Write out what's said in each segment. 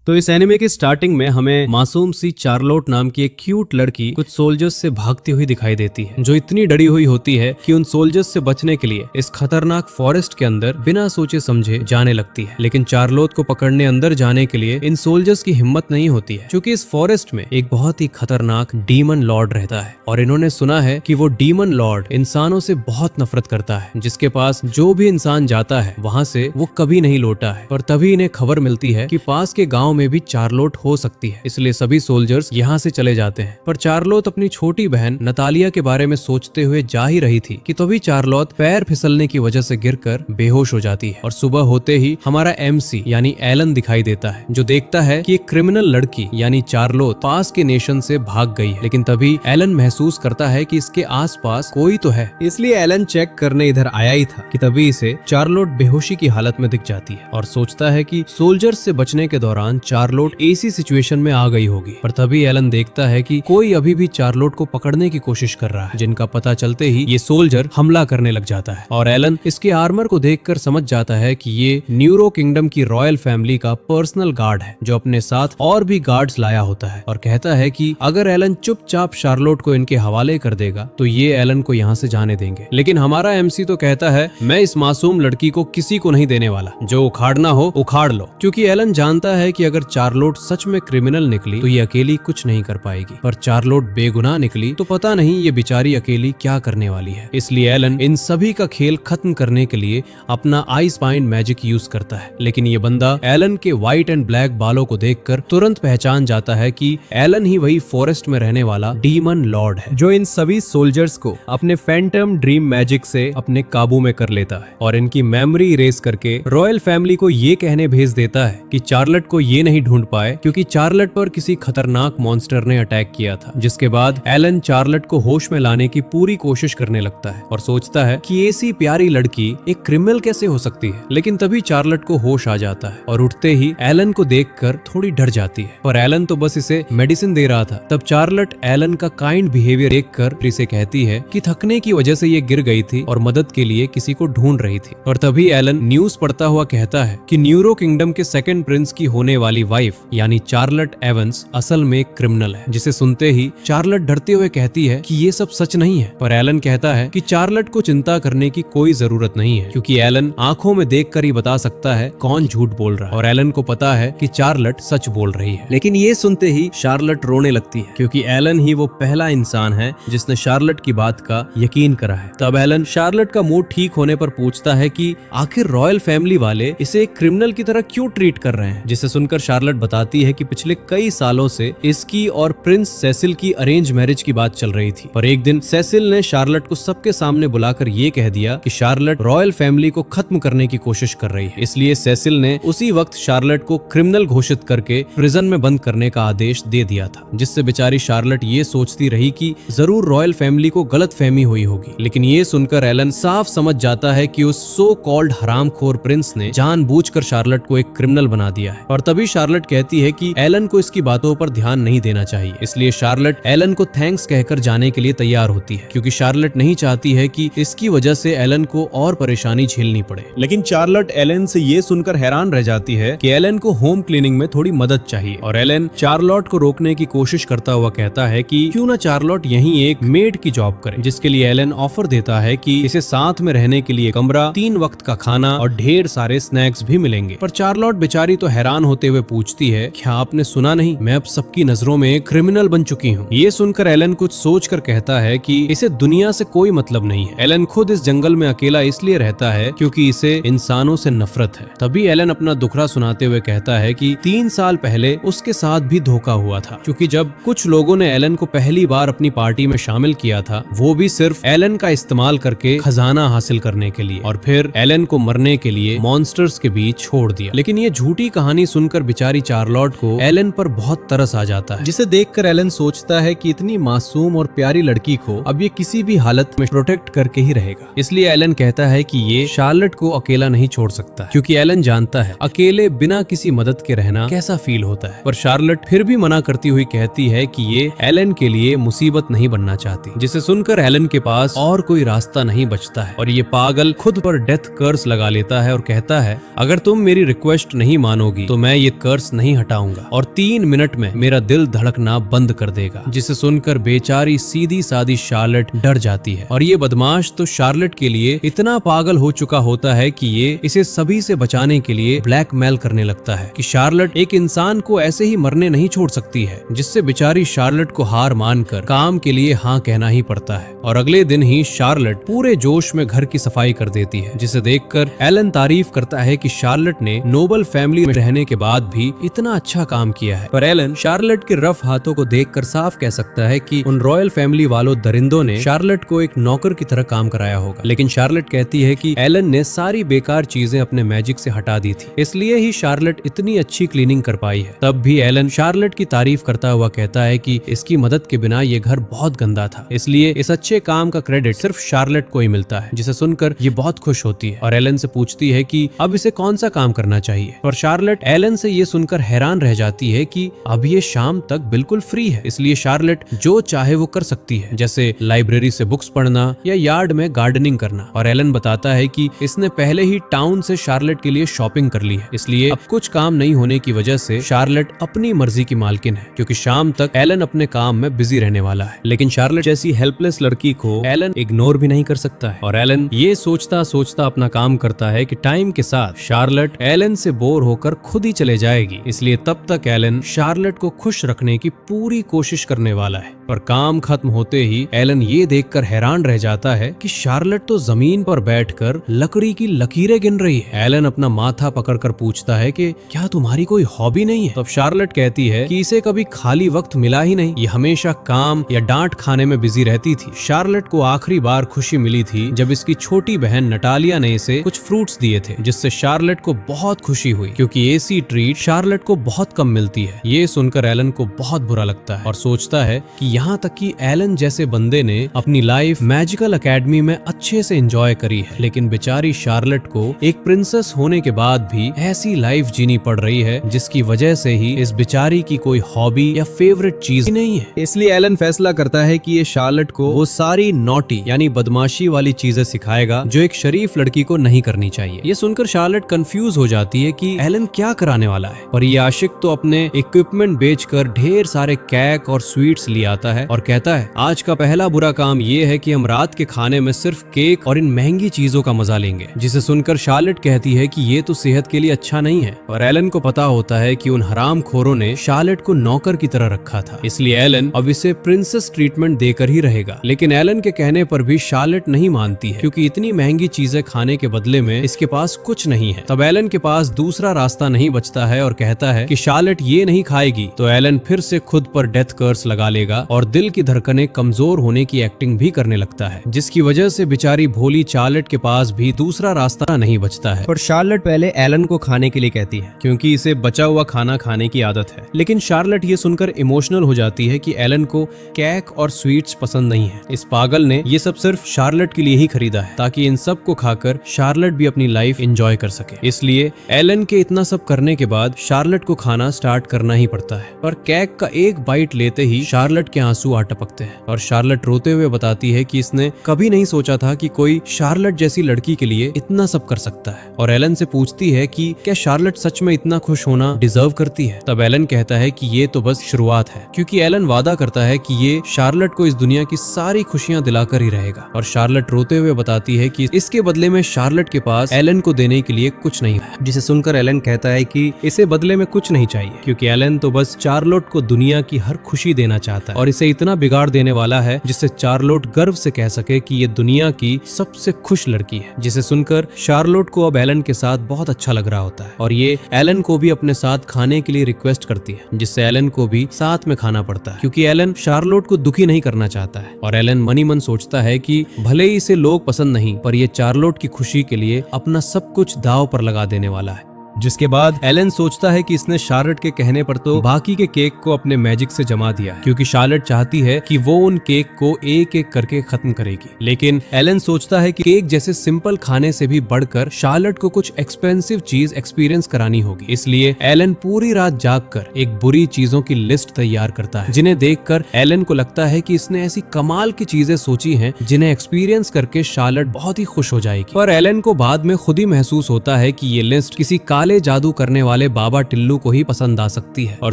तो इस एनिमे की स्टार्टिंग में हमें मासूम सी चार्लोट नाम की एक क्यूट लड़की कुछ सोल्जर्स से भागती हुई दिखाई देती है, जो इतनी डरी हुई होती है कि उन सोल्जर्स से बचने के लिए इस खतरनाक फॉरेस्ट के अंदर बिना सोचे समझे जाने लगती है। लेकिन चार्लोट को पकड़ने अंदर जाने के लिए इन सोल्जर्स की हिम्मत नहीं होती है, क्योंकि इस फॉरेस्ट में एक बहुत ही खतरनाक डीमन लॉर्ड रहता है और इन्होंने सुना है कि वो डीमन लॉर्ड इंसानों से बहुत नफरत करता है, जिसके पास जो भी इंसान जाता है वहाँ से वो कभी नहीं लौटा है। और तभी इन्हें खबर मिलती है कि पास के गाँव में भी चार्लोट हो सकती है, इसलिए सभी सोल्जर्स यहाँ से चले जाते हैं। पर चार्लोट अपनी छोटी बहन नतालिया के बारे में सोचते हुए जा ही रही थी कि तभी चार्लोट पैर फिसलने की वजह से गिरकर बेहोश हो जाती है। और सुबह होते ही हमारा एमसी यानी एलन दिखाई देता है, जो देखता है कि एक क्रिमिनल लड़की यानी चार्लोट पास के नेशन से भाग गई है। लेकिन तभी एलन महसूस करता है कि इसके आसपास कोई तो है, इसलिए एलन चेक करने इधर आया ही था कि तभी इसे चार्लोट बेहोशी की हालत में दिख जाती है और सोचता है कि सोल्जर्स से बचने के दौरान चार्लोट ऐसी सिचुएशन में आ गई होगी। पर तभी एलन देखता है कि कोई अभी भी चार्लोट को पकड़ने की कोशिश कर रहा है, जिनका पता चलते ही ये सोल्जर हमला करने लग जाता है। और एलन इसके आर्मर को देखकर समझ जाता है कि ये न्यूरो किंगडम की रॉयल फैमिली का पर्सनल गार्ड है, जो अपने साथ और भी गार्ड्स लाया होता है। और कहता है कि अगर एलन चुपचाप चार्लोट को इनके हवाले कर देगा तो ये एलन को यहाँ से जाने देंगे। लेकिन हमारा एमसी तो कहता है, मैं इस मासूम लड़की को किसी को नहीं देने वाला, जो उखाड़ना हो उखाड़ लो। क्योंकि एलन जानता है कि अगर चार्लोट सच में क्रिमिनल निकली तो ये अकेली कुछ नहीं कर पाएगी, पर चार्लोट बेगुनाह निकली तो पता नहीं ये बेचारी अकेली क्या करने वाली है। इसलिए एलन इन सभी का खेल खत्म करने के लिए अपना आई स्पाइन मैजिक यूज करता है। लेकिन ये बंदा एलन के व्हाइट एंड ब्लैक बालों को देखकर तुरंत पहचान जाता है कि एलन ही वही फॉरेस्ट में रहने वाला डीमन लॉर्ड है, जो इन सभी सोल्जर्स को अपने फैंटम ड्रीम मैजिक से अपने काबू में कर लेता है और इनकी मेमोरी इरेज करके रॉयल फैमिली को ये कहने भेज देता है कि चार्लोट को ये नहीं ढूंढ पाए क्योंकि चार्लोट पर किसी खतरनाक मॉन्स्टर ने अटैक किया था। जिसके बाद एलन चार्लोट को होश में लाने की पूरी कोशिश करने लगता है और सोचता है कि ऐसी प्यारी लड़की एक क्रिमिनल कैसे हो सकती है। लेकिन तभी चार्लोट को होश आ जाता है और उठते ही एलन को देखकर थोड़ी डर जाती है, पर एलन तो बस इसे मेडिसिन दे रहा था। तब चार्लोट एलन का काइंड बिहेवियर देखकर इसे कहती है कि थकने की वजह से ये गिर गई थी और मदद के लिए किसी को ढूंढ रही थी। और तभी एलन न्यूज पढ़ता हुआ कहता है कि न्यूरो किंगडम के सेकंड प्रिंस की होने वाली वाइफ यानी चार्लोट एवंस असल में एक क्रिमिनल है। जिसे सुनते ही चार्लोट डरते हुए कहती है कि ये सब सच नहीं है, पर एलन कहता है कि चार्लोट को चिंता करने की कोई जरूरत नहीं है, क्योंकि एलन आंखों में देखकर ही बता सकता है कौन झूठ बोल रहा है। और एलन को पता है कि चार्लोट सच बोल रही है। लेकिन ये सुनते ही चार्लोट रोने लगती है, क्योंकि एलन ही वो पहला इंसान है जिसने चार्लोट की बात का यकीन करा है। तब एलन चार्लोट का मूड ठीक होने पर पूछता है कि आखिर रॉयल फैमिली वाले इसे एक क्रिमिनल की तरह क्यों ट्रीट कर रहे हैं। जिसे सुनकर चार्लोट बताती है कि पिछले कई सालों से इसकी और प्रिंस सेसिल की अरेंज मैरिज की बात चल रही थी। पर एक दिन सेसिल ने चार्लोट को सबके सामने बुलाकर ये कह दिया कि चार्लोट रॉयल फैमिली को खत्म करने की कोशिश कर रही है। इसलिए सेसिल ने उसी वक्त चार्लोट को क्रिमिनल घोषित करके प्रिजन में बंद करने का आदेश दे दिया था, जिससे बेचारी चार्लोट ये सोचती रही कि जरूर रॉयल फैमिली को गलत फहमी हुई होगी। लेकिन ये सुनकर एलन साफ समझ जाता है कि उस सो कॉल्ड हरामखोर प्रिंस ने जानबूझकर चार्लोट को एक क्रिमिनल बना दिया है। और तभी चार्लोट कहती है कि एलन को इसकी बातों पर ध्यान नहीं देना चाहिए। इसलिए चार्लोट एलन को थैंक्स कहकर जाने के लिए तैयार होती है, क्योंकि चार्लोट नहीं चाहती है कि इसकी वजह से एलन को और परेशानी झेलनी पड़े। लेकिन चार्लोट एलन से ये सुनकर हैरान रह जाती है कि एलन को होम क्लीनिंग में थोड़ी मदद चाहिए। और एलन चार्लोट को रोकने की कोशिश करता हुआ कहता है कि क्यों ना चार्लोट यहीं एक मेड की जॉब करे, जिसके लिए एलन ऑफर देता है कि इसे साथ में रहने के लिए कमरा, 3 वक्त का खाना और ढेर सारे स्नैक्स भी मिलेंगे। पर चार्लोट बेचारी तो हैरान होते हुए पूछती है, क्या आपने सुना नहीं, मैं अब सबकी नजरों में क्रिमिनल बन चुकी हूँ। ये सुनकर एलन कुछ सोचकर कहता है कि इसे दुनिया से कोई मतलब नहीं है। एलन खुद इस जंगल में अकेला इसलिए रहता है क्योंकि इसे इंसानों से नफरत है। तभी एलन अपना दुखड़ा सुनाते हुए कहता है कि 3 साल पहले उसके साथ भी धोखा हुआ था, क्योंकि जब कुछ लोगों ने एलन को पहली बार अपनी पार्टी में शामिल किया था, वो भी सिर्फ एलन का इस्तेमाल करके खजाना हासिल करने के लिए, और फिर एलन को मरने के लिए मॉन्स्टर्स के बीच छोड़ दिया। लेकिन ये झूठी कहानी सुनकर बेचारी चार्लोट को एलन पर बहुत तरस आ जाता है, जिसे देखकर एलन सोचता है कि इतनी मासूम और प्यारी लड़की को अब ये किसी भी हालत में प्रोटेक्ट करके ही रहेगा। इसलिए एलन कहता है कि ये चार्लोट को अकेला नहीं छोड़ सकता, क्योंकि एलन जानता है अकेले बिना किसी मदद के रहना कैसा फील होता है। पर चार्लोट फिर भी मना करती हुई कहती है कि ये एलन के लिए मुसीबत नहीं बनना चाहती, जिसे सुनकर एलन के पास और कोई रास्ता नहीं बचता है और ये पागल खुद पर डेथ कर्स लगा लेता है और कहता है, अगर तुम मेरी रिक्वेस्ट नहीं मानोगी तो मैं ये कर्स नहीं हटाऊंगा और 3 मिनट में मेरा दिल धड़कना बंद कर देगा। जिसे सुनकर बेचारी सीधी सादी शार्लेट डर जाती है और ये बदमाश तो शार्लेट के लिए इतना पागल हो चुका होता है कि ये इसे सभी से बचाने के लिए ब्लैकमेल करने लगता है कि शार्लेट एक इंसान को ऐसे ही मरने नहीं छोड़ सकती है, जिससे बेचारी शार्लेट को हार मानकर काम के लिए हाँ कहना ही पड़ता है। और अगले दिन ही शार्लेट पूरे जोश में घर की सफाई कर देती है, जिसे देखकर एलन तारीफ करता है कि शार्लेट ने नोबल फैमिली में रहने के बाद भी इतना अच्छा काम किया है। पर एलन शार्लेट के रफ हाथों को देखकर साफ कह सकता है कि उन रॉयल फैमिली वालों दरिंदों ने शार्लेट को एक नौकर की तरह काम कराया होगा। लेकिन शार्लेट कहती है कि एलन ने सारी बेकार चीजें अपने मैजिक से हटा दी थी, इसलिए ही शार्लेट इतनी अच्छी क्लीनिंग कर पाई है। तब भी एलन शार्लेट की तारीफ करता हुआ कहता है कि इसकी मदद के बिना ये घर बहुत गंदा था, इसलिए इस अच्छे काम का क्रेडिट सिर्फ शार्लेट को ही मिलता है। जिसे सुनकर ये बहुत खुश होती है और एलन से पूछती है कि अब इसे कौन सा काम करना चाहिए। और शार्लेट एलन से ये सुनकर हैरान रह जाती है कि अब ये शाम तक बिल्कुल फ्री है, इसलिए शार्लेट जो चाहे वो कर सकती है, जैसे लाइब्रेरी से बुक्स पढ़ना या यार्ड में गार्डनिंग करना। और एलन बताता है कि इसने पहले ही टाउन से शार्लेट के लिए शॉपिंग कर ली है, इसलिए अब कुछ काम नहीं होने की वजह से शार्लेट अपनी मर्जी की मालकिन है, क्योंकि शाम तक एलन अपने काम में बिजी रहने वाला है। लेकिन शार्लेट जैसी हेल्पलेस लड़की को एलन इग्नोर भी नहीं कर सकता है और एलन ये सोचता सोचता अपना काम करता है कि टाइम के साथ शार्लेट एलन से बोर होकर खुद ही चले जाएगी, इसलिए तब तक एलन शार्लेट को खुश रखने की पूरी कोशिश करने वाला है। पर काम खत्म होते ही एलन ये देखकर हैरान रह जाता है कि शार्लेट तो जमीन पर बैठकर लकड़ी की लकीरें गिन रही है। एलन अपना माथा पकड़कर पूछता है कि क्या तुम्हारी कोई हॉबी नहीं है? तब शार्लेट कहती है कि इसे कभी खाली वक्त मिला ही नहीं, ये हमेशा काम या डांट खाने में बिजी रहती थी। शार्लेट को आखिरी बार खुशी मिली थी जब इसकी छोटी बहन नटालिया ने इसे कुछ फ्रूट्स दिए थे, जिससे शार्लेट को बहुत खुशी हुई, क्योंकि ऐसी ट्रीट शार्लेट को बहुत कम मिलती है। ये सुनकर एलन को बहुत बुरा लगता है और सोचता है कि यहाँ तक कि एलन जैसे बंदे ने अपनी लाइफ मैजिकल एकेडमी में अच्छे से एंजॉय करी है, लेकिन बेचारी शार्लेट को एक प्रिंसेस होने के बाद भी ऐसी लाइफ जीनी पड़ रही है जिसकी वजह से ही इस बेचारी की कोई हॉबी या फेवरेट चीज नहीं है। इसलिए एलन फैसला करता है कि ये शार्लेट को वो सारी नॉटी यानी बदमाशी वाली चीजें सिखाएगा जो एक शरीफ लड़की को नहीं करनी चाहिए। ये सुनकर शार्लेट कंफ्यूज हो जाती है कि एलन क्या कराने वाला है, पर ये आशिक तो अपने इक्विपमेंट बेचकर ढेर सारे केक और स्वीट्स ले आता है और कहता है आज का पहला बुरा काम ये है कि हम रात के खाने में सिर्फ केक और इन महंगी चीजों का मजा लेंगे। जिसे सुनकर शार्लेट कहती है कि ये तो सेहत के लिए अच्छा नहीं है, और एलन को पता होता है कि उन हरामखोरों ने शार्लेट को नौकर की तरह रखा था, इसलिए एलन अब इसे प्रिंसेस ट्रीटमेंट देकर ही रहेगा। लेकिन एलन के कहने पर भी शार्लेट नहीं मानती है, क्योंकि इतनी महंगी चीजें खाने के बदले में इसके पास कुछ नहीं है। तब एलन के पास दूसरा रास्ता नहीं बचता है और कहता है कि शार्लेट ये नहीं खाएगी तो एलन फिर से खुद पर डेथ कर्स लगा लेगा और दिल की धड़कनें कमजोर होने की एक्टिंग भी करने लगता है, जिसकी वजह से बेचारी भोली शार्लेट के पास भी दूसरा रास्ता नहीं बचता है। पर शार्लेट पहले एलन को खाने के लिए कहती है, क्योंकि इसे बचा हुआ खाना खाने की आदत है। लेकिन शार्लेट ये सुनकर इमोशनल हो जाती है कि एलन को केक और स्वीट्स पसंद नहीं है। इस पागल ने ये सब सिर्फ शार्लेट के लिए ही खरीदा है, ताकि इन सब को खाकर शार्लेट भी अपनी लाइफ एंजॉय कर सके। इसलिए एलन के इतना सब करने के बाद शार्लेट को खाना स्टार्ट करना ही पड़ता है। पर केक का एक बाइट लेते ही शार्लेट के आंसू आ टपकते हैं और शार्लेट रोते हुए बताती है कि इसने कभी नहीं सोचा था कि कोई शार्लेट जैसी लड़की के लिए इतना सब कर सकता है। और एलन से पूछती है कि क्या शार्लेट सच में इतना खुश होना डिजर्व करती है। तब एलन कहता है कि ये तो बस शुरुआत है, क्योंकि एलन वादा करता है कि ये शार्लेट को इस दुनिया की सारी खुशियां दिलाकर ही रहेगा। और शार्लेट रोते हुए बताती है कि इसके बदले में शार्लेट के पास एलन को देने के लिए कुछ नहीं है। जिसे सुनकर एलन कहता है कि इसे बदले में कुछ नहीं चाहिए, क्योंकि एलन तो बस शार्लेट को दुनिया की हर खुशी देना चाहता है और इसे इतना बिगाड़ देने वाला है जिससे शार्लेट गर्व से कह सके कि ये दुनिया की सबसे खुश लड़की है। जिसे सुनकर शार्लेट को अब एलन के साथ बहुत अच्छा लग रहा होता है और ये एलन को भी अपने साथ खाने के लिए रिक्वेस्ट करती है, जिससे एलन को भी साथ में खाना पड़ता है, क्योंकि एलन शार्लेट को दुखी नहीं करना चाहता है। और एलन मनी मन सोचता है कि भले ही इसे लोग पसंद नहीं, पर ये शार्लेट की खुशी के लिए अपना सब कुछ दांव पर लगा देने वाला है। जिसके बाद एलन सोचता है कि इसने शार्लेट के कहने पर तो बाकी के केक को अपने मैजिक से जमा दिया है, क्योंकि शार्लेट चाहती है कि वो उन केक को एक एक करके खत्म करेगी। लेकिन एलन सोचता है कि केक जैसे सिंपल खाने से भी बढ़कर शार्लेट को कुछ एक्सपेंसिव चीज एक्सपीरियंस करानी होगी। इसलिए एलन पूरी रात जागकर एक बुरी चीजों की लिस्ट तैयार करता है, जिन्हें देखकर एलन को लगता है कि इसने ऐसी कमाल की चीजें सोची हैं जिन्हें एक्सपीरियंस करके शार्लेट बहुत ही खुश हो जाएगी। पर एलन को बाद में खुद ही महसूस होता है कि ये लिस्ट किसी काले जादू करने वाले बाबा टिल्लू को ही पसंद आ सकती है। और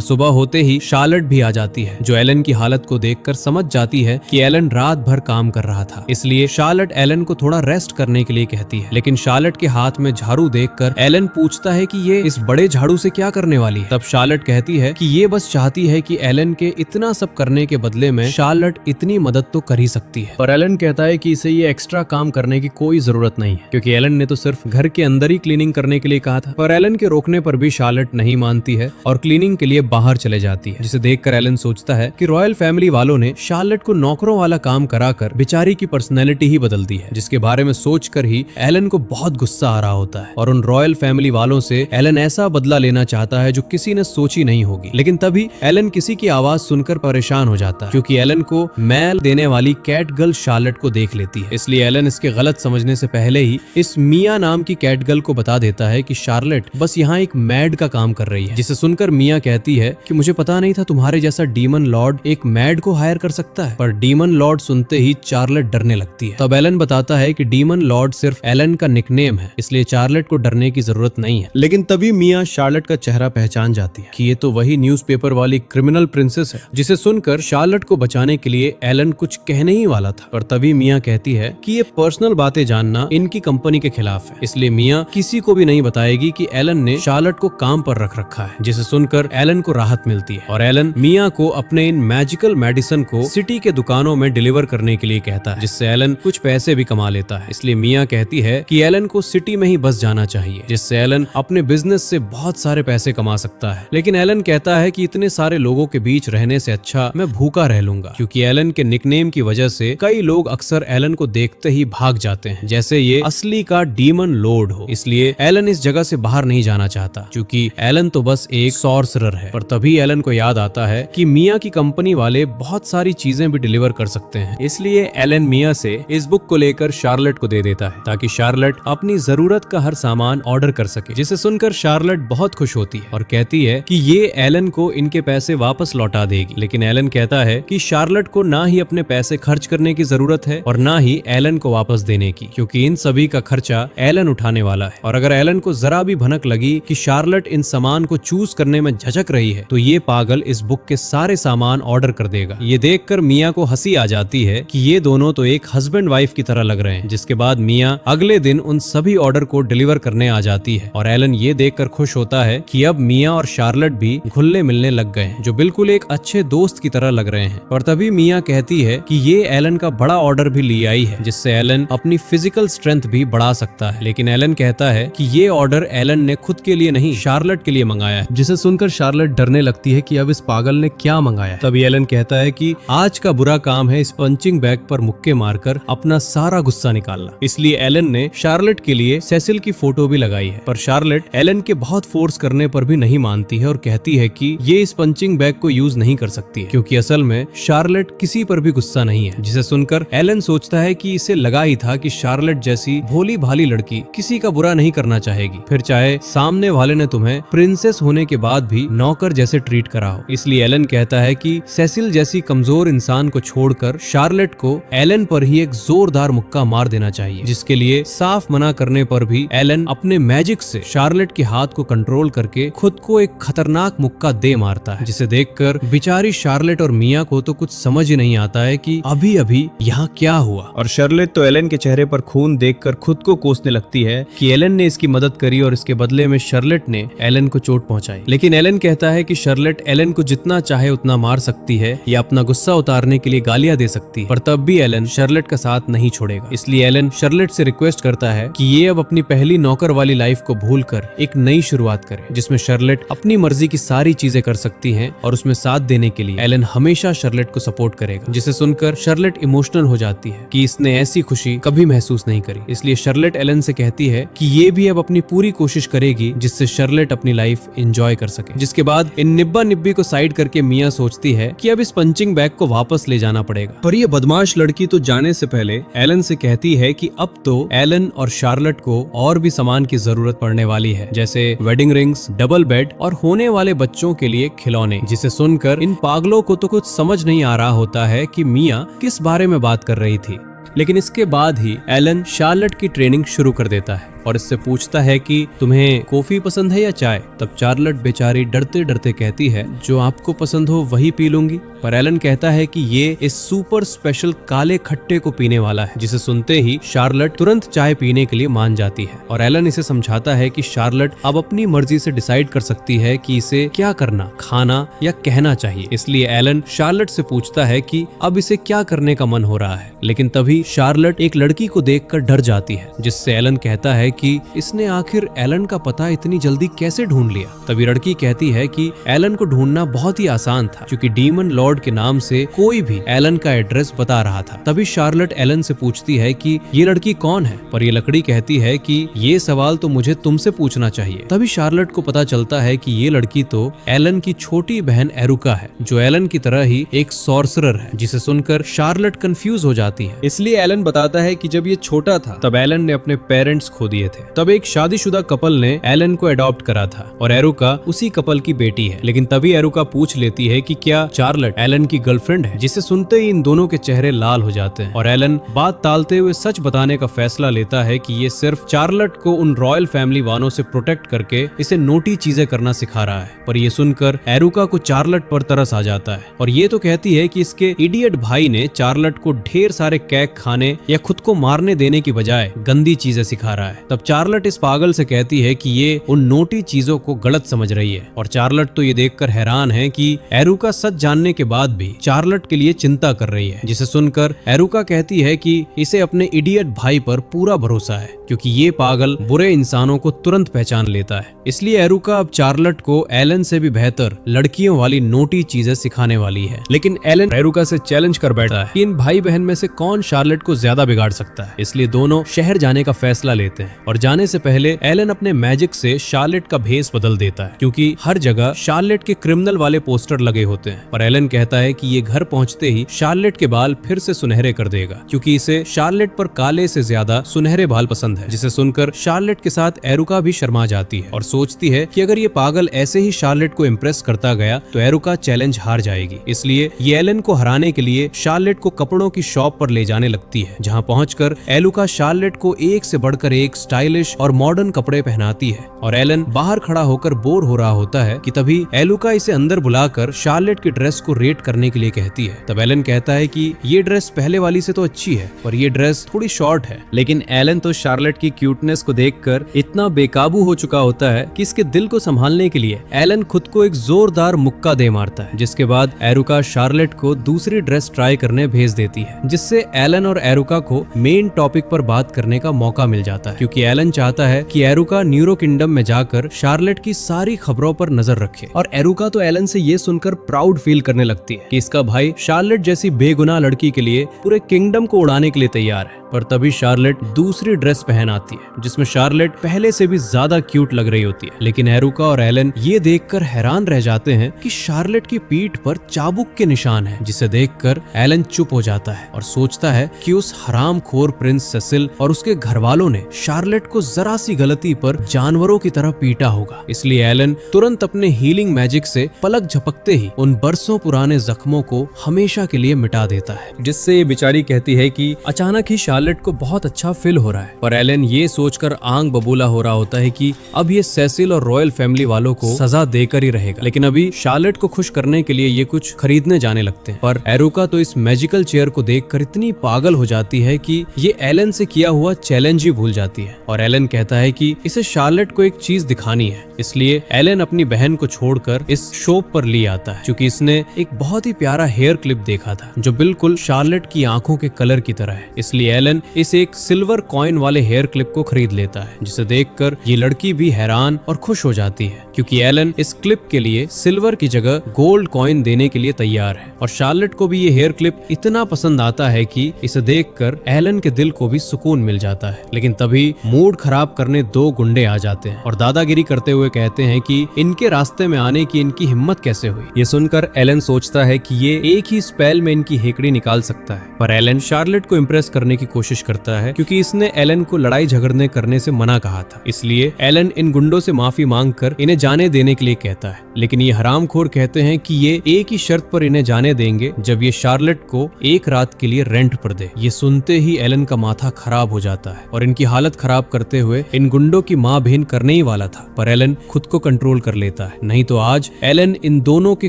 सुबह होते ही शार्लेट भी आ जाती है, जो एलन की हालत को देखकर समझ जाती है कि एलन रात भर काम कर रहा था। इसलिए शार्लेट एलन को थोड़ा रेस्ट करने के लिए कहती है, लेकिन शार्लेट के हाथ में झाड़ू देखकर एलन पूछता है कि ये इस बड़े झाड़ू से क्या करने वाली है। तब शार्लेट कहती है कि ये बस चाहती है कि एलन के इतना सब करने के बदले में शार्लेट इतनी मदद तो कर ही सकती है। और एलन कहता है कि इसे ये एक्स्ट्रा काम करने की कोई जरूरत नहीं है, क्योंकि एलन ने तो सिर्फ घर के अंदर ही क्लीनिंग करने के लिए कहा था। पर एलन के रोकने पर भी शार्लेट नहीं मानती है और क्लीनिंग के लिए बाहर चले जाती है, जिसे देखकर एलन सोचता है कि रॉयल फैमिली वालों ने शार्लेट को नौकरों वाला काम कराकर बेचारी की पर्सनैलिटी ही बदल दी है, जिसके बारे में सोचकर ही एलन को बहुत गुस्सा आ रहा होता है। और उन रॉयल फैमिली वालों से एलन ऐसा बदला लेना चाहता है जो किसी ने सोची नहीं होगी। लेकिन तभी एलन किसी की आवाज सुनकर परेशान हो जाता है, क्योंकि एलन को मैल देने वाली कैट गर्ल शार्लेट को देख लेती है। इसलिए एलन इसके गलत समझने से पहले ही इस मिया नाम की कैट गर्ल को बता देता है कि शार्लेट बस यहाँ एक मैड का काम कर रही है, जिसे सुनकर मिया कहती है कि मुझे पता नहीं था तुम्हारे जैसा डीमन लॉर्ड एक मैड को हायर कर सकता है। पर डीमन लॉर्ड सुनते ही चार्लेट डरने लगती है। तब एलन बताता है कि डीमन लॉर्ड सिर्फ एलन का निकनेम है, इसलिए चार्लेट को डरने की जरूरत नहीं है। लेकिन तभी मिया शार्लेट का चेहरा पहचान जाती है कि ये तो वही न्यूज़पेपर वाली क्रिमिनल प्रिंसेस है, जिसे सुनकर शार्लेट को बचाने के लिए एलन कुछ कहने ही वाला था। पर तभी मिया कहती है कि ये पर्सनल बातें जानना इनकी कंपनी के खिलाफ है, इसलिए मिया किसी को भी नहीं बताएगी कि एलन ने शार्लेट को काम पर रख रखा है। जिसे सुनकर एलन को राहत मिलती है और एलन मिया को अपने इन मैजिकल मेडिसिन को सिटी के दुकानों में डिलीवर करने के लिए कहता है, जिससे एलन कुछ पैसे भी कमा लेता है। इसलिए मिया कहती है कि एलन को सिटी में ही बस जाना चाहिए, जिससे एलन अपने बिजनेस से बहुत सारे पैसे कमा सकता है। लेकिन एलन कहता है कि इतने सारे लोगों के बीच रहने से अच्छा मैं भूखा रह लूंगा, क्योंकि एलन के निकनेम की वजह से कई लोग अक्सर एलन को देखते ही भाग जाते हैं, जैसे ये असली का डीमन लॉर्ड हो। इसलिए एलन इस जगह से बाहर नहीं जाना चाहता, क्योंकि एलन तो बस एक सॉर्सरर है। पर तभी एलन को याद आता है कि मिया की कंपनी वाले बहुत सारी चीजें भी डिलीवर कर सकते हैं। इसलिए एलन मिया से इस बुक को लेकर शार्लेट को दे देता है, ताकि शार्लेट अपनी जरूरत का हर सामान ऑर्डर कर सके। जिसे सुनकर शार्लेट बहुत खुश होती है और कहती है कि ये एलन को इनके पैसे वापस लौटा देगी। लेकिन एलन कहता है कि शार्लेट को ना ही अपने पैसे खर्च करने की जरूरत है और ना ही एलन को वापस देने की, क्योंकि इन सभी का खर्चा एलन उठाने वाला है। और अगर एलन को जरा भी भनक लगी कि शार्लेट इन सामान को चूज करने में झिझक रही है, तो ये पागल इस बुक के सारे सामान ऑर्डर कर देगा। ये देखकर मिया को हंसी आ जाती है कि ये दोनों तो एक हस्बैंड वाइफ की तरह लग रहे हैं। जिसके बाद मिया अगले दिन उन सभी ऑर्डर को डिलीवर करने आ जाती है और एलन ये देखकर खुश होता है कि अब मिया और शार्लेट भी घुलने मिलने लग गए हैं, जो बिल्कुल एक अच्छे दोस्त की तरह लग रहे हैं। और तभी मिया कहती है कि ये एलन का बड़ा ऑर्डर भी ले आई है, जिससे एलन अपनी फिजिकल स्ट्रेंथ भी बढ़ा सकता है। लेकिन एलन कहता है कि ये ऑर्डर एलन ने खुद के लिए नहीं, शार्लेट के लिए मंगाया है। जिसे सुनकर शार्लेट डरने लगती है कि अब इस पागल ने क्या मंगाया। तभी एलन कहता है कि आज का बुरा काम है इस पंचिंग बैग पर मुक्के मारकर अपना सारा गुस्सा निकालना। इसलिए एलन ने शार्लेट के लिए सेसिल की फोटो भी लगाई है। पर शार्लेट एलन के बहुत फोर्स करने पर भी नहीं मानती है और कहती है कि ये इस पंचिंग बैग को यूज नहीं कर सकती है, क्योंकि असल में शार्लेट किसी पर भी गुस्सा नहीं है। जिसे सुनकर एलन सोचता है कि इसे लगा ही था कि शार्लेट जैसी भोली भाली लड़की किसी का बुरा नहीं करना चाहेगी, फिर चाहे सामने वाले ने तुम्हें प्रिंसेस होने के बाद भी नौकर जैसे ट्रीट करा हो। इसलिए एलन कहता है कि सेसिल जैसी कमजोर इंसान को छोड़कर शार्लेट को एलन पर ही एक जोरदार मुक्का मार देना चाहिए, जिसके लिए साफ मना करने पर भी एलन अपने मैजिक से शार्लेट के हाथ को कंट्रोल करके खुद को एक खतरनाक मुक्का दे मारता है। जिसे देखकर बेचारी शार्लेट और मिया को तो कुछ समझ ही नहीं आता है कि अभी अभी यहाँ क्या हुआ। और शार्लेट तो एलन के चेहरे पर खून देखकर खुद को कोसने लगती है कि एलन ने इसकी मदद करी और इसके बदले में शार्लेट ने एलन को चोट पहुंचाई। लेकिन एलन कहता है कि शार्लेट एलन को जितना चाहे उतना मार सकती है या अपना गुस्सा उतारने के लिए गालियां दे सकती है, पर तब भी एलन शार्लेट का साथ नहीं छोड़ेगा। इसलिए एलन शार्लेट से रिक्वेस्ट करता है कि ये अब अपनी पहली नौकर वाली लाइफ को भूलकर एक नई शुरुआत करे, जिसमें शार्लेट अपनी मर्जी की सारी चीजें कर सकती हैं और उसमें साथ देने के लिए एलन हमेशा शार्लेट को सपोर्ट करेगा। जिसे सुनकर शार्लेट इमोशनल हो जाती है कि इसने ऐसी खुशी कभी महसूस नहीं करी। इसलिए शार्लेट एलन से कहती है कि ये भी अब अपनी पूरी कोशिश करेगी जिससे शार्लेट अपनी लाइफ एंजॉय कर सके। जिसके बाद इन निब्बा निब्बी को साइड करके मिया सोचती है कि अब इस पंचिंग बैग को वापस ले जाना पड़ेगा। पर ये बदमाश लड़की तो जाने से पहले एलन से कहती है कि अब तो एलन और शार्लेट को और भी सामान की जरूरत पड़ने वाली है, जैसे वेडिंग रिंग्स, डबल बेड और होने वाले बच्चों के लिए खिलौने। जिसे सुनकर इन पागलों को तो कुछ समझ नहीं आ रहा होता है कि मिया किस बारे में बात कर रही थी। लेकिन इसके बाद ही एलन शार्लेट की ट्रेनिंग शुरू कर देता है और इससे पूछता है कि तुम्हें कॉफी पसंद है या चाय। तब चार्लट बेचारी डरते डरते कहती है जो आपको पसंद हो वही पी लूंगी। पर एलन कहता है कि ये इस सुपर स्पेशल काले खट्टे को पीने वाला है, जिसे सुनते ही शार्लट तुरंत चाय पीने के लिए मान जाती है। और एलन इसे समझाता है कि शार्लट अब अपनी मर्जी से डिसाइड कर सकती है कि इसे क्या करना, खाना या कहना चाहिए। इसलिए एलन शार्लट से पूछता है कि अब इसे क्या करने का मन हो रहा है। लेकिन तभी शार्लट एक लड़की को देखकर डर जाती है, जिससे एलन कहता है कि इसने आखिर एलन का पता इतनी जल्दी कैसे ढूंढ लिया। तभी लड़की कहती है कि एलन को ढूंढना बहुत ही आसान था, क्योंकि डीमन लॉर्ड के नाम से कोई भी एलन का एड्रेस बता रहा था। तभी शार्लट एलन से पूछती है कि ये लड़की कौन है, पर ये लकड़ी कहती है कि ये सवाल तो मुझे तुमसे पूछना चाहिए। तभी शार्लट को पता चलता है कि ये लड़की तो एलन की छोटी बहन एरुका है, जो एलन की तरह ही एक सॉर्सरर है, जिसे सुनकर शार्लट कंफ्यूज हो जाती है। इसलिए एलन बताता है कि जब ये छोटा था तब एलन ने अपने पेरेंट्स खो दिए थे। तब एक शादीशुदा कपल ने एलन को अडॉप्ट करा था और एरुका उसी कपल की बेटी है। लेकिन तभी एरुका पूछ लेती है कि क्या चार्लट एलन की गर्लफ्रेंड है, जिसे सुनते ही इन दोनों के चेहरे लाल हो जाते हैं। और एलन बात टालते हुए सच बताने का फैसला लेता है कि ये सिर्फ चार्लट को उन रॉयल फैमिली वालों से प्रोटेक्ट करके इसे नोटी चीजें करना सिखा रहा है। पर ये सुनकर एरुका को चार्लट पर तरस आ जाता है और ये तो कहती है कि इसके इडियट भाई ने चार्लट को ढेर सारे केक खाने या खुद को मारने देने की बजाय गंदी चीजें सिखा रहा है। तब चार्लट इस पागल से कहती है कि ये उन नोटी चीजों को गलत समझ रही है। और चार्लट तो ये देखकर हैरान है कि एरुका सच जानने के बाद भी चार्लट के लिए चिंता कर रही है, जिसे सुनकर एरुका कहती है कि इसे अपने इडियट भाई पर पूरा भरोसा है, क्योंकि ये पागल बुरे इंसानों को तुरंत पहचान लेता है। इसलिए एरुका अब चार्लट को एलन से भी बेहतर लड़कियों वाली नोटी चीजें सिखाने वाली है। लेकिन एलन एरुका से चैलेंज कर बैठा है कि इन भाई बहन में से कौन शार्लट को ज्यादा बिगाड़ सकता है। इसलिए दोनों शहर जाने का फैसला लेते हैं और जाने से पहले एलन अपने मैजिक से शार्लट का भेस बदल देता है, क्योंकि हर जगह शार्लट के क्रिमिनल वाले पोस्टर लगे होते हैं। और एलन कहता है कि ये घर पहुंचते ही शार्लट के बाल फिर से सुनहरे कर देगा, क्योंकि इसे शार्लट पर काले से ज्यादा सुनहरे बाल पसंद है। जिसे सुनकर शार्लट के साथ एरुका भी शर्मा जाती है और सोचती है कि अगर ये पागल ऐसे ही शार्लट को इम्प्रेस करता गया तो एरुका चैलेंज हार जाएगी। इसलिए ये एलन को हराने के लिए शार्लट को कपड़ों की शॉप पर ले जाने लगती है, जहाँ पहुंचकर एलुका शार्लट को एक से बढ़कर एक स्टाइलिश और मॉडर्न कपड़े पहनाती है। और एलन बाहर खड़ा होकर बोर हो रहा होता है कि तभी एलुका इसे अंदर बुलाकर शार्लट की ड्रेस को रेट करने के लिए कहती है। तब एलन कहता है कि ये ड्रेस पहले वाली से तो अच्छी है, पर ये ड्रेस थोड़ी शॉर्ट है। लेकिन एलन तो शार्लट की क्यूटनेस को देखकर इतना बेकाबू हो चुका होता है कि इसके दिल को संभालने के लिए एलन खुद को एक जोरदार मुक्का दे मारता है, जिसके बाद एरुका शार्लट को दूसरी ड्रेस ट्राई करने भेज देती है, जिससे एलन और एरुका को मेन टॉपिक पर बात करने का मौका मिल जाता है, क्योंकि एलन चाहता है कि एरुका न्यूरो किंगडम में जाकर शार्लट की सारी खबरों पर नजर रखे। और एरुका तो एलन से ये सुनकर प्राउड फील करने लगती है कि इसका भाई शार्लट जैसी बेगुनाह लड़की के लिए पूरे किंगडम को उड़ाने के लिए तैयार है। पर तभी शार्लट दूसरी ड्रेस पहन आती है, जिसमें शार्लट पहले से भी ज्यादा क्यूट लग रही होती है। लेकिन एरुका और एलन ये देखकर हैरान रह जाते हैं कि शार्लट की पीठ पर चाबुक के निशान हैं, जिसे देखकर एलन चुप हो जाता है और सोचता है कि उस हरामखोर प्रिंस सेसिल और उसके घर वालों ने शार्लट को जरा सी गलती पर जानवरों की तरह पीटा होगा। इसलिए एलन तुरंत अपने हीलिंग मैजिक से पलक झपकते ही उन बरसों पुराने जख्मों को हमेशा के लिए मिटा देता है, जिससे ये बेचारी कहती है कि अचानक ही शार्लट को बहुत अच्छा फील हो रहा है। पर एलन ये सोचकर आंख बबूला हो रहा होता है कि अब ये सेसिल और रॉयल फैमिली वालों को सजा देकर ही रहेगा। लेकिन अभी शार्लट को खुश करने के लिए ये कुछ खरीदने जाने लगते हैं। पर एरुका तो इस मैजिकल चेयर को देखकर इतनी पागल हो जाती है कि ये एलन से किया हुआ चैलेंज ही भूल जाती है। और एलन कहता है कि इसे शार्लट को एक चीज दिखानी है। इसलिए एलन अपनी बहन को छोड़कर इस शॉप पर ले आता है, क्योंकि इसने एक बहुत ही प्यारा हेयर क्लिप देखा था जो बिल्कुल शार्लट की आंखों के कलर की तरह है। इसलिए एलन इस एक सिल्वर कॉइन वाले हेयर क्लिप को खरीद लेता है, जिसे देखकर ये लड़की भी हैरान और खुश हो जाती है, क्योंकि एलन इस क्लिप के लिए सिल्वर की जगह गोल्ड कॉइन देने के लिए तैयार है। और शार्लट को भी ये हेयर क्लिप इतना पसंद आता है कि इसे देखकर एलन के दिल को भी सुकून मिल जाता है। लेकिन तभी मूड खराब करने दो गुंडे आ जाते हैं और दादागिरी करते हुए कहते हैं कि इनके रास्ते में आने की इनकी हिम्मत कैसे हुई। ये सुनकर एलन सोचता है कि ये एक ही स्पेल में इनकी हेकड़ी निकाल सकता है। पर एलन शार्लट को इम्प्रेस करने की कोशिश करता है, क्योंकि इसने एलन को लड़ाई झगड़ने करने से मना कहा था। इसलिए एलन इन गुंडों से माफी मांगकर इन्हें जाने देने के लिए कहता है। लेकिन ये हरामखोर कहते हैं कि ये एक ही शर्त पर इन्हें जाने देंगे, जब ये शार्लट को एक रात के लिए रेंट पर दे। ये सुनते ही एलन का माथा खराब हो जाता है और इनकी हालत खराब खराब करते हुए इन गुंडों की माँ बहन करने ही वाला था, पर एलन खुद को कंट्रोल कर लेता है, नहीं तो आज एलन इन दोनों के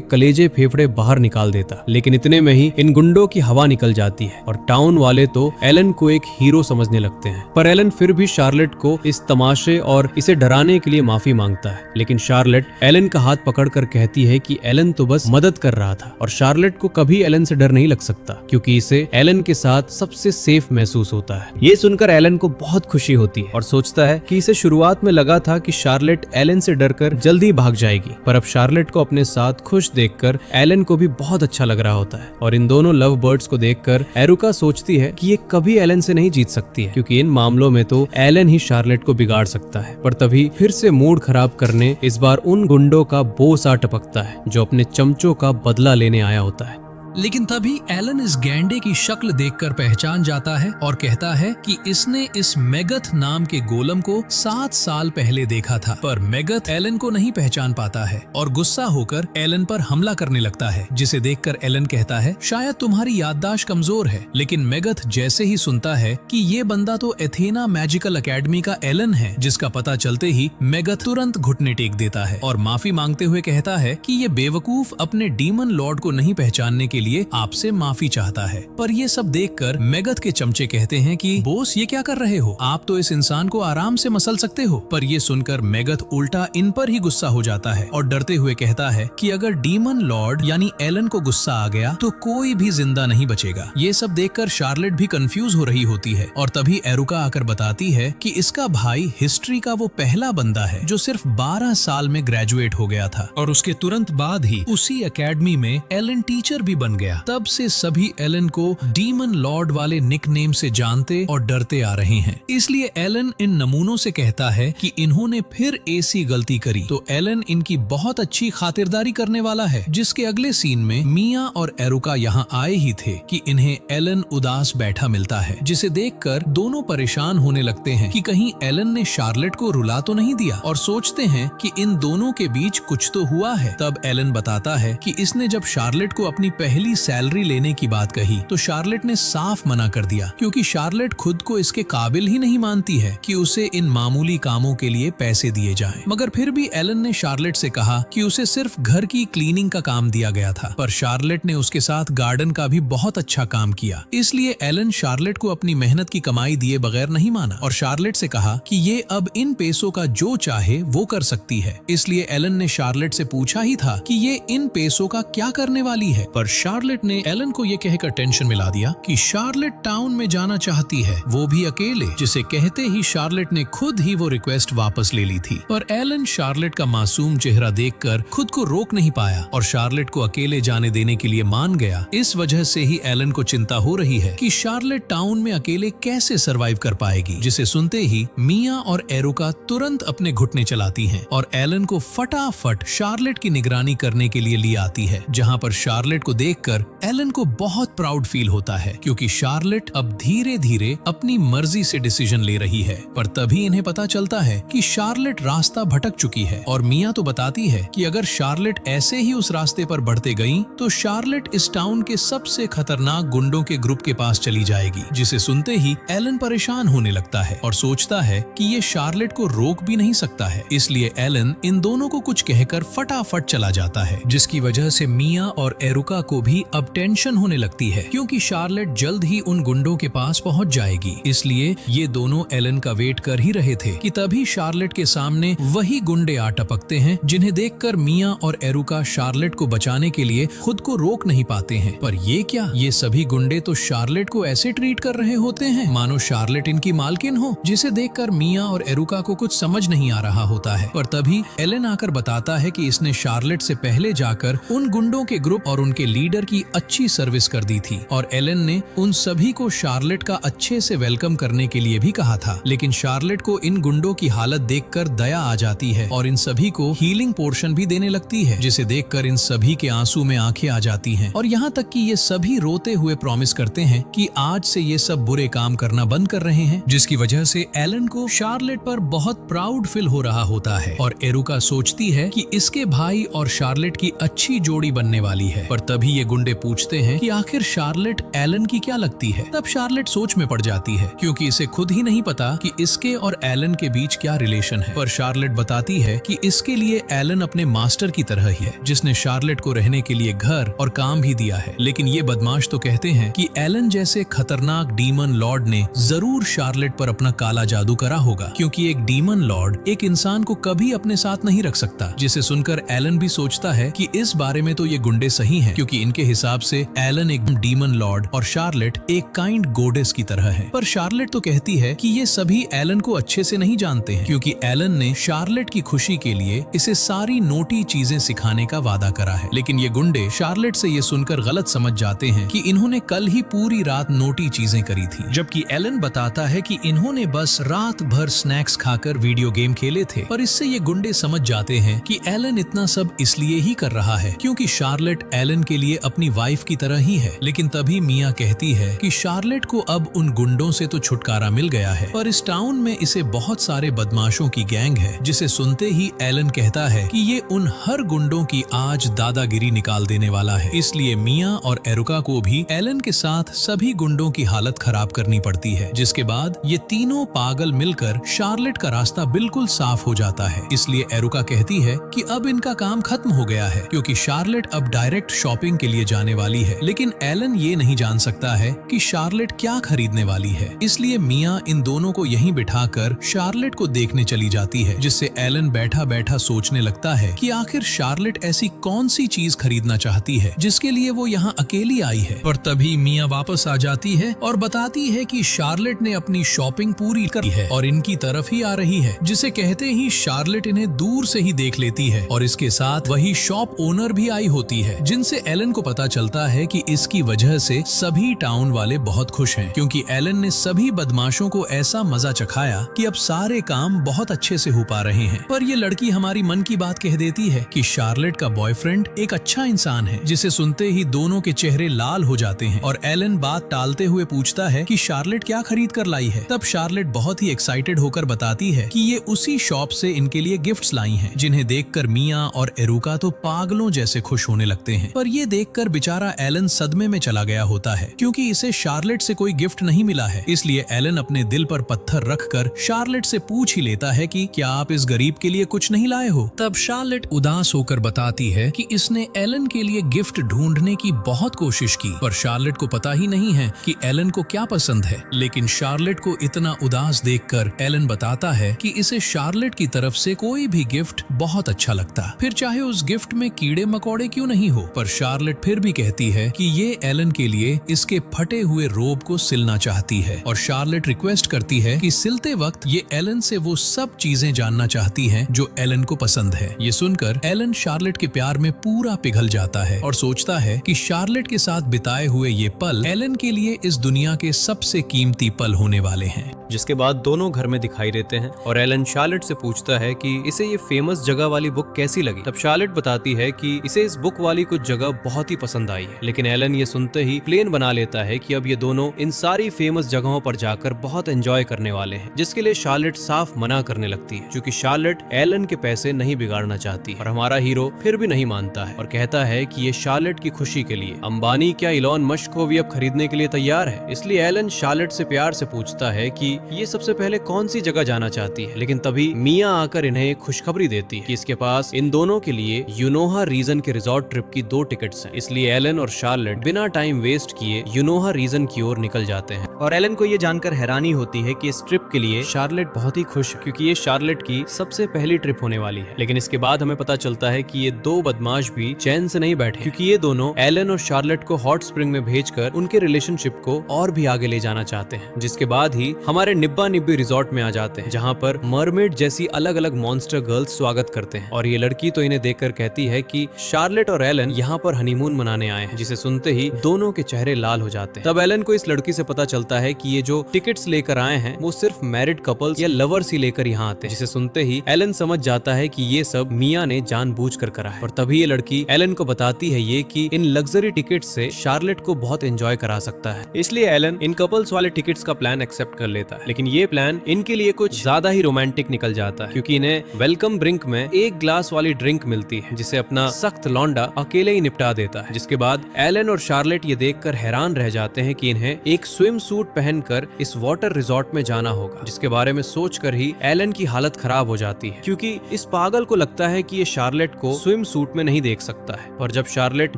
कलेजे फेफड़े बाहर निकाल देता। लेकिन इतने में ही इन गुंडों की हवा निकल जाती है और टाउन वाले तो एलन को एक हीरो समझने लगते हैं। पर एलन फिर भी शार्लेट को इस तमाशे और इसे डराने के लिए माफी मांगता है, लेकिन शार्लेट एलन का हाथ पकड़कर कहती है कि एलन तो बस मदद कर रहा था और शार्लेट को कभी एलन से डर नहीं लग सकता, क्योंकि इसे एलन के साथ सबसे सेफ महसूस होता है। ये सुनकर एलन को बहुत खुशी होती है और सोचता है कि इसे शुरुआत में लगा था कि शार्लेट एलन से डरकर जल्दी भाग जाएगी, पर अब शार्लेट को अपने साथ खुश देखकर एलन को भी बहुत अच्छा लग रहा होता है। और इन दोनों लव बर्ड्स को देखकर एरुका सोचती है कि ये कभी एलन से नहीं जीत सकती है, क्योंकि इन मामलों में तो एलन ही शार्लेट को बिगाड़ सकता है। पर तभी फिर से मूड खराब करने इस बार उन गुंडों का बोस आ टपकता है जो अपने चमचों का बदला लेने आया होता है। लेकिन तभी एलन इस गैंडे की शक्ल देखकर पहचान जाता है और कहता है कि इसने इस मेगथ नाम के गोलम को 7 साल पहले देखा था। पर मेगथ एलन को नहीं पहचान पाता है और गुस्सा होकर एलन पर हमला करने लगता है, जिसे देखकर एलन कहता है शायद तुम्हारी याददाश्त कमजोर है। लेकिन मेगथ जैसे ही सुनता है कि ये बंदा तो एथेना मैजिकल एकेडमी का एलन है, जिसका पता चलते ही मेगथ तुरंत घुटने टेक देता है और माफी मांगते हुए कहता है कि ये बेवकूफ अपने डीमन लॉर्ड को नहीं पहचानने के लिए आपसे माफी चाहता है। पर ये सब देखकर मेगथ के चमचे कहते हैं कि बॉस ये क्या कर रहे हो, आप तो इस इंसान को आराम से मसल सकते हो। पर ये सुनकर मेगथ उल्टा इन पर ही गुस्सा हो जाता है और डरते हुए कहता है कि अगर डीमन लॉर्ड यानी एलन को गुस्सा आ गया तो कोई भी जिंदा नहीं बचेगा। ये सब देखकर शार्लेट भी कंफ्यूज हो रही होती है और तभी एरुका आकर बताती है कि इसका भाई हिस्ट्री का वो पहला बंदा है जो सिर्फ 12 साल में ग्रेजुएट हो गया था और उसके तुरंत बाद ही उसी एकेडमी में एलन टीचर भी बन गया। तब से सभी एलन को डीमन लॉर्ड वाले निकनेम से जानते और डरते आ रहे हैं। इसलिए एलन इन नमूनों से कहता है कि इन्होंने फिर ऐसी गलती करी तो एलन इनकी बहुत अच्छी खातिरदारी करने वाला है। जिसके अगले सीन में मिया और एरुका यहाँ आए ही थे कि इन्हें एलन उदास बैठा मिलता है, जिसे देखकर दोनों परेशान होने लगते हैं कि कहीं एलन ने शार्लेट को रुला तो नहीं दिया और सोचते हैं कि इन दोनों के बीच कुछ तो हुआ है। तब एलन बताता है कि इसने जब शार्लेट को अपनी पहली सैलरी लेने की बात कही तो शार्लेट ने साफ मना कर दिया, क्योंकि शार्लेट खुद को इसके काबिल ही नहीं मानती है कि उसे इन मामूली कामों के लिए पैसे दिए जाएं। मगर फिर भी एलन ने शार्लेट से कहा कि उसे सिर्फ घर की क्लीनिंग का काम दिया गया था, पर शार्लेट ने उसके साथ गार्डन का भी बहुत अच्छा काम किया। इसलिए एलन शार्लेट को अपनी मेहनत की कमाई दिए बगैर नहीं माना और शार्लेट से कहा कि ये अब इन पैसों का जो चाहे वो कर सकती है। इसलिए एलन ने शार्लेट से पूछा ही था कि ये इन पैसों का क्या करने वाली है, पर शार्लेट ने एलन को ये कहकर टेंशन मिला दिया कि शार्लेट टाउन में जाना चाहती है, वो भी अकेले, जिसे कहते ही शार्लेट ने खुद ही वो रिक्वेस्ट वापस ले ली थी। पर एलन शार्लेट का मासूम चेहरा देखकर खुद को रोक नहीं पाया और शार्लेट को अकेले जाने देने के लिए मान गया। इस वजह से ही एलन को चिंता हो रही है कि शार्लेट टाउन में अकेले कैसे सरवाइव कर पाएगी, जिसे सुनते ही मिया और एरुका तुरंत अपने घुटने चलाती हैं और एलन को फटाफट शार्लेट की निगरानी करने के लिए ले आती है, जहां पर शार्लेट को देखकर एलन को बहुत प्राउड फील होता है, क्योंकि शार्लेट अब धीरे धीरे अपनी मर्जी से डिसीजन ले रही है। पर तभी इन्हें पता चलता है कि शार्लेट रास्ता भटक चुकी है और मिया तो बताती है कि अगर शार्लेट ऐसे ही उस रास्ते पर बढ़ते गई तो शार्लेट इस टाउन के सबसे खतरनाक गुंडों के ग्रुप के पास चली जाएगी, जिसे सुनते ही एलन परेशान होने लगता है और सोचता है कि ये शार्लेट को रोक भी नहीं सकता है। इसलिए एलन इन दोनों को कुछ कहकर फटाफट चला जाता है, जिसकी वजह से मिया और एरुका को भी अब टेंशन होने लगती है, क्योंकि शार्लेट जल्द ही उन गुंडों के पास पहुंच जाएगी। इसलिए ये दोनों एलन का वेट कर ही रहे थे कि तभी शार्लेट के सामने वही गुंडे आ टपकते हैं, जिन्हें देखकर मिया और एरुका शार्लेट को बचाने के लिए खुद को रोक नहीं पाते हैं। पर ये क्या, ये सभी गुंडे तो शार्लेट को ऐसे ट्रीट कर रहे होते हैं मानो शार्लेट इनकी मालकिन हो, जिसे देखकर मिया और एरुका को कुछ समझ नहीं आ रहा होता है। पर तभी एलन आकर बताता है कि इसने शार्लेट से पहले जाकर उन गुंडों के ग्रुप और उनके लीडर की अच्छी सर्विस कर दी थी और एलन ने उन सभी को शार्लेट का अच्छे से वेलकम करने के लिए भी कहा था। लेकिन शार्लेट को इन गुंडों की हालत देखकर दया आ जाती है और इन सभी को हीलिंग पोर्शन भी देने लगती है, जिसे देखकर इन सभी के आंसू में आंखें आ जाती हैं और यहाँ तक कि ये सभी रोते हुए प्रॉमिस करते हैं कि आज से ये सब बुरे काम करना बंद कर रहे हैं, जिसकी वजह से एलन को शार्लेट पर बहुत प्राउड फील हो रहा होता है और एरुका सोचती है कि इसके भाई और शार्लेट की अच्छी जोड़ी बनने वाली है। पर तभी ये गुंडे पूछते हैं कि आखिर शार्लेट एलन की क्या लगती है। तब शार्लेट सोच में पड़ जाती है क्योंकि इसे खुद ही नहीं पता कि इसके और एलन के बीच क्या रिलेशन है। पर शार्लेट बताती है कि इसके लिए एलन अपने मास्टर की तरह ही है, जिसने शार्लेट को रहने के लिए घर और काम भी दिया है। लेकिन ये बदमाश तो कहते हैं कि एलन जैसे खतरनाक डीमन लॉर्ड ने जरूर शार्लेट पर अपना काला जादू करा होगा, क्योंकि एक डीमन लॉर्ड एक इंसान को कभी अपने साथ नहीं रख सकता। जिसे सुनकर एलन भी सोचता है कि इस बारे में तो ये गुंडे सही हैं, क्योंकि इनके हिसाब से एलन एक डीमन लॉर्ड और शार्लेट एक काइंड गोडेस की तरह है। पर शार्लेट तो कहती है कि ये सभी एलन को अच्छे से नहीं जानते हैं, क्योंकि एलन ने शार्लेट की खुशी के लिए इसे सारी नोटी चीजें सिखाने का वादा करा है। लेकिन ये गुंडे शार्लेट से ये सुनकर गलत समझ जाते हैं कि इन्होंने कल ही पूरी रात नोटी चीजें करी थी, जबकि एलन बताता है कि इन्होंने बस रात भर स्नैक्स खाकर वीडियो गेम खेले थे। पर इससे ये गुंडे समझ जाते हैं कि एलन इतना सब इसलिए ही कर रहा है क्योंकि शार्लेट एलन के लिए अपनी वाइफ की तरह ही है। लेकिन तभी मिया कहती है कि शार्लेट को अब उन गुंडों से तो छुटकारा मिल गया है, पर इस टाउन में इसे बहुत सारे बदमाशों की गैंग है। जिसे सुनते ही एलन कहता है कि ये उन हर गुंडों की आज दादागिरी निकाल देने वाला है। इसलिए मिया और एरुका को भी एलन के साथ सभी गुंडों की हालत खराब करनी पड़ती है, जिसके बाद ये तीनों पागल मिलकर शार्लेट का रास्ता बिल्कुल साफ हो जाता है। इसलिए एरुका कहती है कि अब इनका काम खत्म हो गया है, क्योंकि शार्लेट अब डायरेक्ट शॉपिंग के लिए जाने वाली है। लेकिन एलन ये नहीं जान सकता है कि शार्लेट क्या खरीदने वाली है। इसलिए मिया इन दोनों को यहीं बिठाकर शार्लेट को देखने चली जाती है, जिससे एलन बैठा बैठा सोचने लगता है कि आखिर शार्लेट ऐसी कौन सी चीज खरीदना चाहती है जिसके लिए वो यहाँ अकेली आई है। पर तभी मिया वापस आ जाती है और बताती है कि शार्लेट ने अपनी शॉपिंग पूरी कर ली है और इनकी तरफ ही आ रही है, जिसे कहते ही शार्लेट इन्हें दूर से ही देख लेती है और इसके साथ वही शॉप ओनर भी आई होती है, जिनसे एलन को पता चलता है कि इसकी वजह से सभी टाउन वाले बहुत खुश हैं, क्योंकि एलन ने सभी बदमाशों को ऐसा मजा चखाया कि अब सारे काम बहुत अच्छे से हो पा रहे हैं। पर ये लड़की हमारी मन की बात कह देती है कि शार्लेट का बॉयफ्रेंड एक अच्छा इंसान है, जिसे सुनते ही दोनों के चेहरे लाल हो जाते हैं और एलन बात टालते हुए पूछता है कि शार्लेट क्या खरीद कर लाई है। तब शार्लेट बहुत ही एक्साइटेड होकर बताती है कि ये उसी शॉप से इनके लिए गिफ्ट्स लाई हैं, जिन्हें देखकर मिया और एरुका तो पागलों जैसे खुश होने लगते हैं। पर ये देखकर बेचारा एलन सदमे में चला गया होता है, क्योंकि इसे शार्लेट से कोई गिफ्ट नहीं मिला है। इसलिए एलन अपने दिल पर पत्थर रखकर शार्लेट से पूछ ही लेता है कि क्या आप इस गरीब के लिए कुछ नहीं लाए हो। तब शार्लेट उदास होकर बताती है कि इसने एलन के लिए गिफ्ट ढूंढने की बहुत कोशिश की, पर शार्लेट को पता ही नहीं है कि एलन को क्या पसंद है। लेकिन शार्लेट को इतना उदास देखकर एलन बताता है कि इसे शार्लेट की तरफ से कोई भी गिफ्ट बहुत अच्छा लगता, फिर चाहे उस गिफ्ट में कीड़े मकोड़े क्यों नहीं हो। पर शार्लेट फिर भी कहती है कि ये एलन के लिए इसके फटे हुए रोब को सिलना चाहती है और शार्लेट रिक्वेस्ट करती है कि सिलते वक्त ये एलन से वो सब चीजें जानना चाहती है जो एलन को पसंद है। ये सुनकर एलन शार्लेट के प्यार में पूरा पिघल जाता है और सोचता है कि शार्लेट के साथ बिताए हुए ये पल एलन के लिए इस दुनिया के सबसे कीमती पल होने वाले हैं। जिसके बाद दोनों घर में दिखाई देते हैं और एलन शार्लेट से पूछता है कि इसे ये फेमस जगह वाली बुक कैसी लगी। तब शार्लेट बताती है कि इसे इस बुक वाली कुछ जगह बहुत ही पसंद आई है। लेकिन एलन ये सुनते ही प्लान बना लेता है कि अब ये दोनों इन सारी फेमस जगहों पर जाकर बहुत एंजॉय करने वाले हैं, जिसके लिए शार्लेट साफ मना करने लगती है, क्योंकि शार्लेट एलन के पैसे नहीं बिगाड़ना चाहती। और हमारा हीरो फिर भी नहीं मानता है और कहता है कि ये शार्लेट की खुशी के लिए। अंबानी क्या इलॉन मस्क को भी अब खरीदने के लिए तैयार है। इसलिए एलन शार्लेट से प्यार से पूछता है कि ये सबसे पहले कौन सी जगह जाना चाहती है। लेकिन तभी मिया आकर इन्हें खुशखबरी देती है कि इसके पास इन दोनों के लिए यूनोहा रीजन के रिजॉर्ट ट्रिप की 2 टिकट्स हैं। इसलिए एलन और शार्लेट बिना टाइम वेस्ट किए यूनोहा रीजन की ओर निकल जाते हैं। और एलन को ये जानकर हैरानी होती है कि इस ट्रिप के लिए शार्लेट बहुत ही खुश है, क्योंकि ये शार्लेट की सबसे पहली ट्रिप होने वाली है। लेकिन इसके बाद हमें पता चलता है कि ये 2 बदमाश भी चैन से नहीं बैठे, क्योंकि ये दोनों एलन और शार्लेट को हॉट स्प्रिंग में भेजकर उनके रिलेशनशिप को और भी आगे ले जाना चाहते हैं। जिसके बाद ही हमारे निब्बा निब्बी रिजॉर्ट में आ जाते हैं, जहाँ पर मरमेड जैसी अलग अलग मॉन्स्टर गर्ल्स स्वागत करते हैं। और ये लड़की तो इन्हें देखकर कहती है कि शार्लेट और एलन यहाँ पर हनीमून मनाने आए हैं, जिसे सुनते ही दोनों के चेहरे लाल हो जाते हैं। तब एलन को इस लड़की से पता चलता है कि ये जो टिकट्स लेकर आए हैं वो सिर्फ मैरिड कपल्स या लवर्स ही लेकर यहाँ आते हैं, जिसे सुनते ही एलन समझ जाता है कि ये सब मिया ने जानबूझकर करा है। और तभी ये लड़की एलन को बताती है ये कि इन लग्जरी टिकट्स से शार्लेट को बहुत एंजॉय करा सकता है। इसलिए एलन इन कपल्स वाले टिकट्स का प्लान एक्सेप्ट कर लेता है। लेकिन ये प्लान इनके लिए कुछ ज्यादा ही रोमांटिक निकल जाता है, क्योंकि इन्हें वेलकम ड्रिंक में 1 ग्लास वाली ड्रिंक मिलती है, जिसे अपना सख्त लौंडा अकेले ही निपटा देता देता है। जिसके बाद एलन और शार्लेट ये देखकर हैरान रह जाते हैं कि इन्हें एक स्विम सूट पहनकर इस वाटर रिजॉर्ट में जाना होगा, जिसके बारे में सोचकर ही एलन की हालत खराब हो जाती है, क्योंकि इस पागल को लगता है कि ये शार्लेट को स्विम सूट में नहीं देख सकता है। पर जब शार्लेट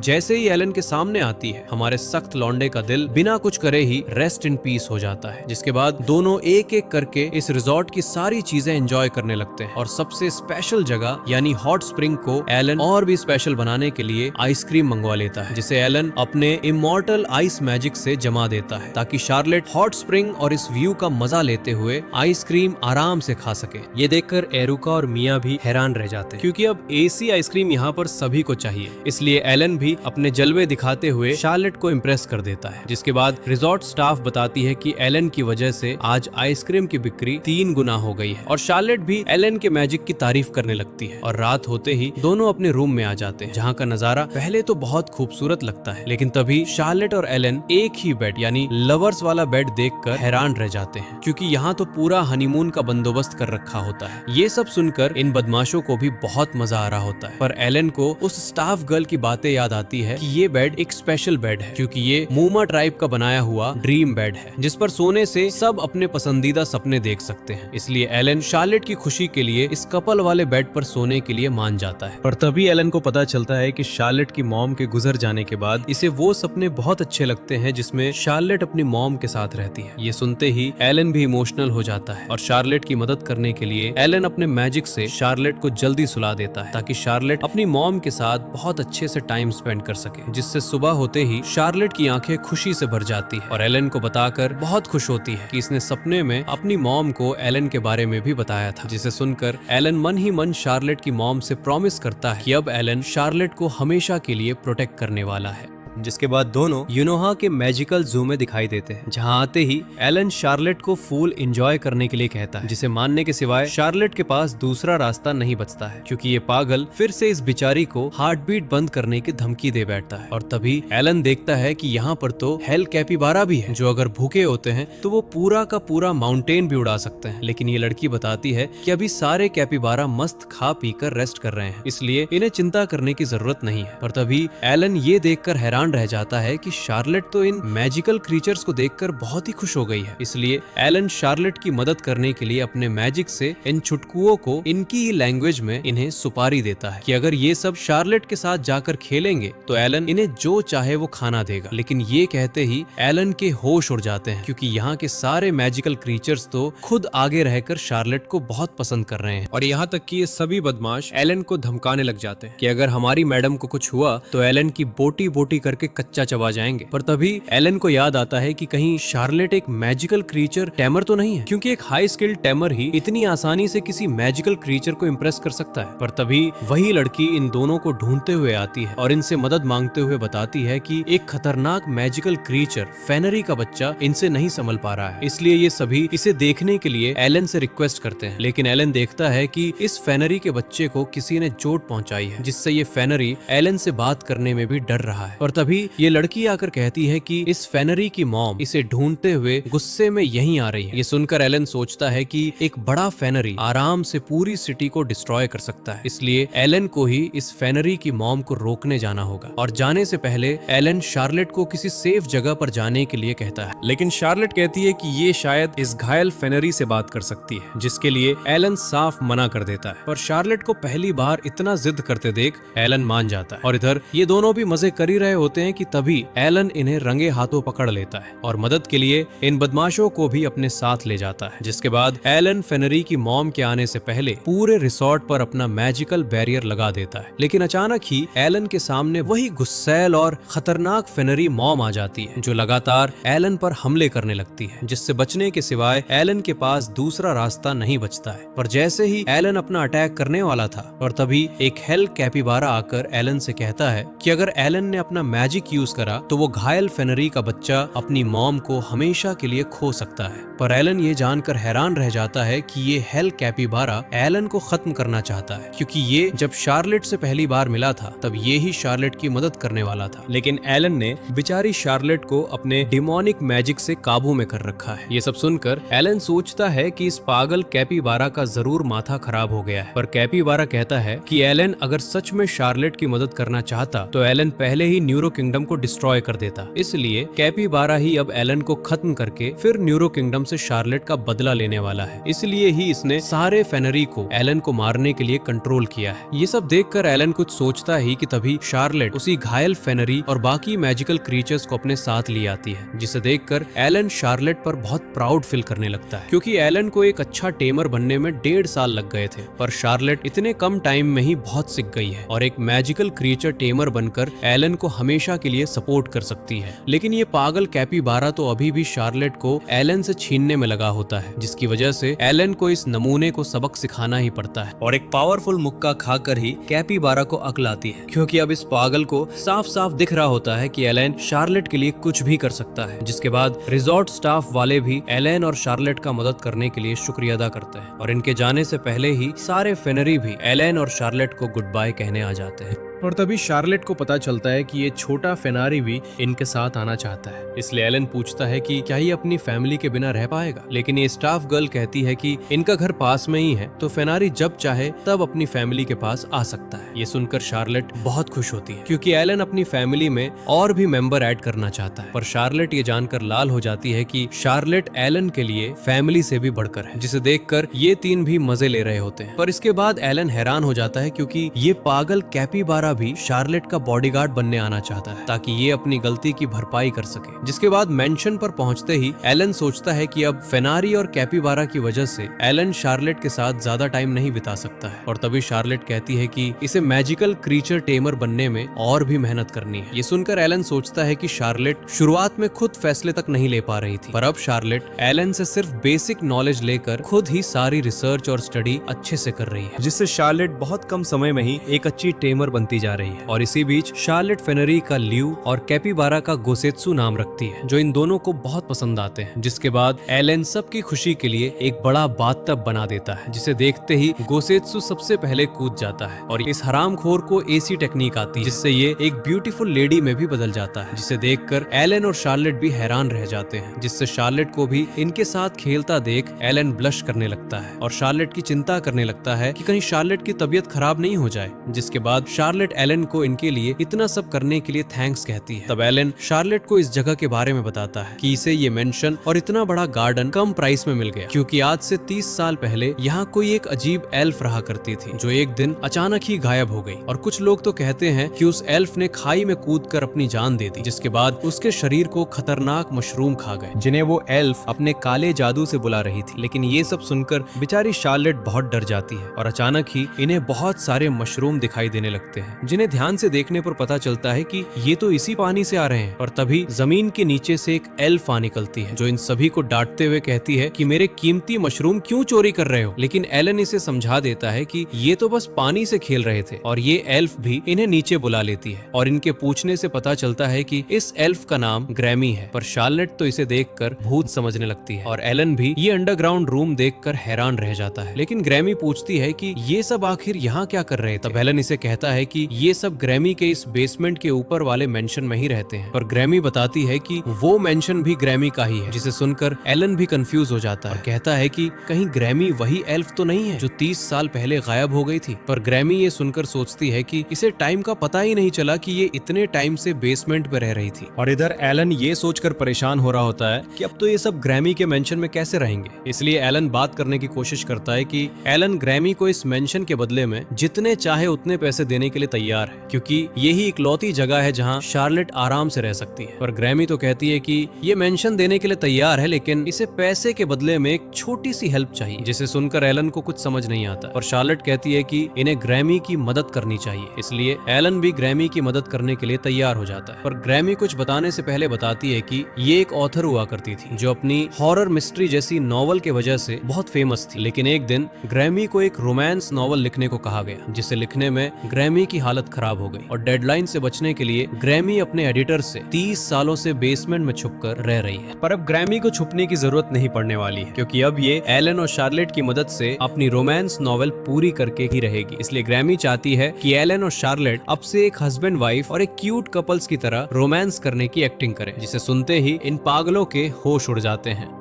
जैसे ही एलन के सामने आती है, हमारे सख्त लौंडे का दिल बिना कुछ करे ही रेस्ट इन पीस हो जाता है। जिसके बाद दोनों एक एक करके इस रिजॉर्ट की सारी चीजें एंजॉय करने लगते हैं और सबसे स्पेशल जगह यानी हॉट स्प्रिंग को एलन और भी स्पेशल बनाने के लिए आइसक्रीम मंगवा लेता है, जिसे एलन अपने इमॉर्टल आइस मैजिक से जमा देता है ताकि शार्लेट हॉट स्प्रिंग और इस व्यू का मजा लेते हुए आइसक्रीम आराम से खा सके। ये देखकर एरुका और मिया भी हैरान रह जाते हैं, क्योंकि अब एसी आइसक्रीम यहाँ पर सभी को चाहिए। इसलिए एलन भी अपने जलवे दिखाते हुए शार्लेट को इम्प्रेस कर देता है। जिसके बाद रिजॉर्ट स्टाफ बताती है कि एलन की वजह से आज आइसक्रीम की बिक्री 3 गुना हो गई है, और शार्लेट भी एलन के मैजिक की तारीफ करने लगती है। और रात होते ही दोनों अपने रूम में आ जाते हैं, जहाँ का नजारा पहले तो बहुत खूबसूरत लगता है, लेकिन तभी शार्लेट और एलन एक ही बेड यानी लवर्स वाला बेड देखकर हैरान रह जाते हैं, क्योंकि यहाँ तो पूरा हनीमून का बंदोबस्त कर रखा होता है। ये सब सुनकर इन बदमाशों को भी बहुत मजा आ रहा होता है, पर एलन को उस स्टाफ गर्ल की बातें याद आती है कि ये बेड एक स्पेशल बेड है, क्योंकि ये मूमा ट्राइब का बनाया हुआ ड्रीम बेड है, जिस पर सोने से सब अपने पसंदीदा सपने देख सकते हैं। इसलिए एलन शार्लेट की खुशी के लिए इस कपल वाले बेड पर सोने के लिए मान जाता है। पर तभी एलन को पता चलता है कि शार्लेट की मॉम के गुजर जाने के बाद इसे वो सपने बहुत अच्छे लगते हैं जिसमें शार्लेट अपनी मॉम के साथ रहती है। ये सुनते ही एलन भी इमोशनल हो जाता है और शार्लेट की मदद करने के लिए एलन अपने मैजिक से शार्लेट को जल्दी सुला देता है, ताकि शार्लेट अपनी मॉम के साथ बहुत अच्छे से टाइम स्पेंड कर सके। जिससे सुबह होते ही शार्लेट की आंखें खुशी से भर जाती है और एलन को बताकर बहुत खुश होती है कि इसने सपने में अपनी मॉम को एलन के बारे में भी बताया था। जिसे सुनकर एलन मन ही मन शार्लेट की मॉम से प्रॉमिस करता है कि अब एलन शार्लेट को हमेशा के लिए प्रोटेक्ट करने वाला है। जिसके बाद दोनों यूनोहा के मैजिकल जू में दिखाई देते हैं, जहां आते ही एलन शार्लेट को फूल एंजॉय करने के लिए कहता है, जिसे मानने के सिवाय शार्लेट के पास दूसरा रास्ता नहीं बचता है, क्योंकि ये पागल फिर से इस बिचारी को हार्ट बीट बंद करने की धमकी दे बैठता है। और तभी एलन देखता है कि यहाँ पर तो हेल कैपिबारा भी है, जो अगर भूखे होते हैं तो वो पूरा का पूरा माउंटेन भी उड़ा सकते हैं। लेकिन ये लड़की बताती है कि अभी सारे कैपिबारा मस्त खा पी कर रेस्ट कर रहे हैं, इसलिए इन्हें चिंता करने की जरूरत नहीं है। पर तभी एलन ये देखकर हैरान रह जाता है कि शार्लेट तो इन मैजिकल क्रीचर्स को देखकर बहुत ही खुश हो गई है। इसलिए एलन शार्लेट की मदद करने के लिए अपने मैजिक से इन छुटकुओं को इनकी ही लैंग्वेज में इन्हें सुपारी देता है कि अगर ये सब शार्लेट के साथ जाकर खेलेंगे तो एलन इन्हें जो चाहे वो खाना देगा। लेकिन ये कहते ही एलन के होश उड़ जाते हैं, क्योंकि यहाँ के सारे मैजिकल क्रीचर्स तो खुद आगे रहकर शार्लेट को बहुत पसंद कर रहे हैं। और यहाँ तक कि ये सभी बदमाश एलन को धमकाने लग जाते हैं कि अगर हमारी मैडम को कुछ हुआ तो एलन की बोटी बोटी करके कच्चा चबा जाएंगे। पर तभी एलन को याद आता है कि कहीं शार्लेट एक मैजिकल क्रीचर टैमर तो नहीं है, क्योंकि एक हाई स्किल्ड टैमर ही इतनी आसानी से किसी मैजिकल क्रीचर को इम्प्रेस कर सकता है। पर तभी वही लड़की इन दोनों को ढूंढते हुए आती है और इनसे मदद मांगते हुए बताती है कि एक खतरनाक मैजिकल क्रीचर फेनरी का बच्चा इनसे नहीं संभल पा रहा है, इसलिए ये सभी इसे देखने के लिए एलन से रिक्वेस्ट करते हैं। लेकिन एलन देखता है कि इस फेनरी के बच्चे को किसी ने चोट पहुंचाई है, जिससे ये फेनरी एलन से बात करने में भी डर रहा है। और तभी ये लड़की आकर कहती है कि इस फेनरी की मॉम इसे ढूंढते हुए गुस्से में यहीं आ रही है। ये सुनकर एलन सोचता है कि एक बड़ा फेनरी आराम से पूरी सिटी को डिस्ट्रॉय कर सकता है, इसलिए एलन को ही इस फेनरी की मॉम को रोकने जाना होगा। और जाने से पहले एलन शार्लेट को किसी सेफ जगह पर जाने के लिए कहता है, लेकिन शार्लेट कहती है कि ये शायद इस घायल फेनरी से बात कर सकती है, जिसके लिए एलन साफ मना कर देता है। पर शार्लेट को पहली बार इतना जिद करते देख एलन मान जाता है। और इधर ये दोनों भी मजे कर ही रहे होते हैं कि तभी एलन इन्हें रंगे हाथों पकड़ लेता है और मदद के लिए इन बदमाशों को भी अपने साथ ले जाता है। जिसके बाद एलन फेनरी की मॉम के आने से पहले पूरे रिसोर्ट पर अपना मैजिकल बैरियर लगा देता है। लेकिन अचानक ही एलन के सामने वही गुस्सैल और खतरनाक फेनरी मॉम आ जाती है, जो लगातार एलन पर हमले करने लगती है, जिससे बचने के सिवाय एलन के पास दूसरा रास्ता नहीं बचता है। पर जैसे ही एलन अपना अटैक करने वाला था, और तभी एक हेल कैपिबारा आकर एलन से कहता है कि अगर एलन ने अपना मैजिक यूज करा तो वो घायल फेनरी का बच्चा अपनी मॉम को हमेशा के लिए खो सकता है। पर एलन ये जानकर हैरान रह जाता है कि ये हेल कैपिबारा एलन को खत्म करना चाहता है, क्योंकि ये जब शार्लेट से पहली बार मिला था तब ये ही शार्लेट की मदद करने वाला था। लेकिन एलन ने बेचारी शार्लेट को अपने डिमोनिक मैजिक से काबू में कर रखा है। ये सब सुनकर एलन सोचता है कि इस पागल कैपिबारा का जरूर माथा खराब हो गया है। पर कैपिबारा कहता है कि एलन अगर सच में शार्लेट की मदद करना चाहता तो एलन पहले ही न्यूरो किंगडम को डिस्ट्रॉय कर देता। इसलिए कैपिबारा ही अब एलन को खत्म करके फिर न्यूरो किंगडम से शार्लेट का बदला लेने वाला है। इसलिए ही इसने सारे फेनरी को एलन को मारने के लिए कंट्रोल किया है। ये सब देखकर एलन कुछ सोचता ही कि तभी शार्लेट उसी घायल फेनरी और बाकी मैजिकल क्रीचर्स को अपने साथ ले आती है, जिसे देखकर एलन शार्लेट पर बहुत प्राउड फील करने लगता है, क्योंकि एलन को एक अच्छा टेमर बनने में 1.5 साल लग गए थे। पर शार्लेट इतने कम टाइम में ही बहुत सीख गई है और एक मैजिकल क्रीचर टेमर बनकर एलन को हमेशा के लिए सपोर्ट कर सकती है। लेकिन ये पागल कैपिबारा तो अभी भी शार्लेट को एलन से छीनने में लगा होता है, जिसकी वजह से एलन को इस नमूने को सबक सिखाना ही पड़ता है। और एक पावरफुल मुक्का खाकर ही कैपिबारा को अक्ल आती है, क्योंकि अब इस पागल को साफ साफ दिख रहा होता है कि एलन शार्लेट के लिए कुछ भी कर सकता है। जिसके बाद रिजॉर्ट स्टाफ वाले भी एलन और शार्लेट का मदद करने के लिए शुक्रिया अदा करते हैं और इनके जाने से पहले ही सारे फेनरी भी एलन और शार्लेट को गुड बाय कहने आ जाते हैं। और तभी शार्लेट को पता चलता है कि ये छोटा फेनारी भी इनके साथ आना चाहता है। इसलिए एलन पूछता है कि क्या ये अपनी फैमिली के बिना रह पाएगा, लेकिन ये स्टाफ गर्ल कहती है कि इनका घर पास में ही है, तो फेनारी जब चाहे तब अपनी फैमिली के पास आ सकता है। ये सुनकर शार्लेट बहुत खुश होती है, क्योंकि एलन अपनी फैमिली में और भी मेंबर ऐड करना चाहता है। पर शार्लेट ये जानकर लाल हो जाती है कि शार्लेट एलन के लिए फैमिली से भी बढ़कर है, जिसे देखकर ये तीन भी मजे ले रहे होते हैं। पर इसके बाद एलन हैरान हो जाता है, क्योंकि ये पागल कैपिबारा भी शार्लेट का बॉडीगार्ड बनने आना चाहता है, ताकि ये अपनी गलती की भरपाई कर सके। जिसके बाद मेंशन पर पहुंचते ही एलन सोचता है कि अब फेनारी और कैपिबारा की वजह से एलन शार्लेट के साथ ज्यादा टाइम नहीं बिता सकता है। और तभी शार्लेट कहती है कि इसे मैजिकल क्रीचर टेमर बनने में और भी मेहनत करनी है। ये सुनकर एलन सोचता है कि शार्लेट शुरुआत में खुद फैसले तक नहीं ले पा रही थी, पर अब शार्लेट एलन से सिर्फ बेसिक नॉलेज लेकर खुद ही सारी रिसर्च और स्टडी अच्छे से कर रही है, जिससे शार्लेट बहुत कम समय में ही एक अच्छी टेमर बनती जा रही है। और इसी बीच शार्लेट फेनरी का ल्यू और कैपिबारा का गोसेत्सु नाम रखती है, जो इन दोनों को बहुत पसंद आते हैं। जिसके बाद एलन सबकी खुशी के लिए एक बड़ा बाथटब बना देता है, जिसे देखते ही गोसेत्सु सबसे पहले कूद जाता है और इस हरामखोर को एसी टेक्निक आती है, जिससे ये एक ब्यूटीफुल लेडी में भी बदल जाता है, जिसे देखकर एलन और शार्लेट भी हैरान रह जाते हैं। जिससे शार्लेट को भी इनके साथ खेलता देख एलन ब्लश करने लगता है और शार्लेट की चिंता करने लगता है कि कहीं शार्लेट की तबीयत खराब नहीं हो जाए। जिसके बाद शार्लेट एलन को इनके लिए इतना सब करने के लिए थैंक्स कहती है। तब एलन शार्लेट को इस जगह के बारे में बताता है कि इसे ये मेंशन और इतना बड़ा गार्डन कम प्राइस में मिल गया, क्योंकि आज से 30 साल पहले यहाँ कोई एक अजीब एल्फ रहा करती थी, जो एक दिन अचानक ही गायब हो गई। और कुछ लोग तो कहते हैं कि उस एल्फ ने खाई में कूदकर अपनी जान दे दी, जिसके बाद उसके शरीर को खतरनाक मशरूम खा गए, जिन्हें वो एल्फ अपने काले जादू से बुला रही थी। लेकिन ये सब सुनकर बेचारी शार्लेट बहुत डर जाती है और अचानक ही इन्हें बहुत सारे मशरूम दिखाई देने लगते हैं, जिन्हें ध्यान से देखने पर पता चलता है कि ये तो इसी पानी से आ रहे हैं। और तभी जमीन के नीचे से एक एल्फ आ निकलती है, जो इन सभी को डांटते हुए कहती है कि मेरे कीमती मशरूम क्यों चोरी कर रहे हो। लेकिन एलन इसे समझा देता है कि ये तो बस पानी से खेल रहे थे, और ये एल्फ भी इन्हें नीचे बुला लेती है। और इनके पूछने से पता चलता है कि इस एल्फ का नाम ग्रैमी है। पर शार्लेट तो इसे देखकर भूत समझने लगती है और एलन भी ये अंडरग्राउंड रूम देखकर हैरान रह जाता है। लेकिन ग्रैमी पूछती है कि ये सब आखिर यहाँ क्या कर रहे थे। तब एलन इसे कहता है कि ये सब ग्रैमी के इस बेसमेंट के ऊपर वाले मेंशन में ही रहते हैं। पर ग्रैमी बताती है कि वो मेंशन भी ग्रैमी का ही है, जिसे सुनकर एलन भी कंफ्यूज हो जाता है और कहता है कि कहीं ग्रैमी वही एल्फ तो नहीं है जो 30 साल पहले गायब हो गई थी। पर ग्रैमी ये सुनकर सोचती है कि इसे टाइम का पता ही नहीं चला कि ये इतने टाइम से बेसमेंट पे रह रही थी। और इधर एलन ये सोचकर परेशान हो रहा होता है कि अब तो ये सब ग्रैमी के मेंशन में कैसे रहेंगे। इसलिए एलन बात करने की कोशिश करता है कि एलन ग्रैमी को इस मेंशन के बदले में जितने चाहे उतने पैसे देने के लिए तैयार है, क्योंकि यही इकलौती जगह है जहाँ शार्लेट आराम से रह सकती है। पर ग्रैमी तो कहती है कि ये मेंशन देने के लिए तैयार है, लेकिन इसे पैसे के बदले में एक छोटी सी हेल्प चाहिए, जिसे सुनकर एलन को कुछ समझ नहीं आता। और शार्लेट कहती है कि इन्हें ग्रैमी की मदद करनी चाहिए। इसलिए एलन भी ग्रैमी की मदद करने के लिए तैयार हो जाता है। पर ग्रैमी कुछ बताने से पहले बताती है कि ये एक ऑथर हुआ करती थी जो अपनी हॉरर मिस्ट्री जैसी नॉवल के वजह से बहुत फेमस थी। लेकिन एक दिन ग्रैमी को एक रोमांस नॉवल लिखने को कहा गया, जिसे लिखने में ग्रैमी की की हालत खराब हो गई और डेडलाइन से बचने के लिए ग्रैमी अपने एडिटर से 30 सालों से बेसमेंट में छुपकर रह रही है। पर अब ग्रैमी को छुपने की जरूरत नहीं पड़ने वाली है, क्योंकि अब ये एलन और शार्लेट की मदद से अपनी रोमांस नॉवेल पूरी करके ही रहेगी। इसलिए ग्रैमी चाहती है कि एलन और शार्लेट अब से एक हस्बैंड वाइफ और एक क्यूट कपल्स की तरह रोमांस करने की एक्टिंग करें, जिसे सुनते ही इन पागलों के होश उड़ जाते हैं।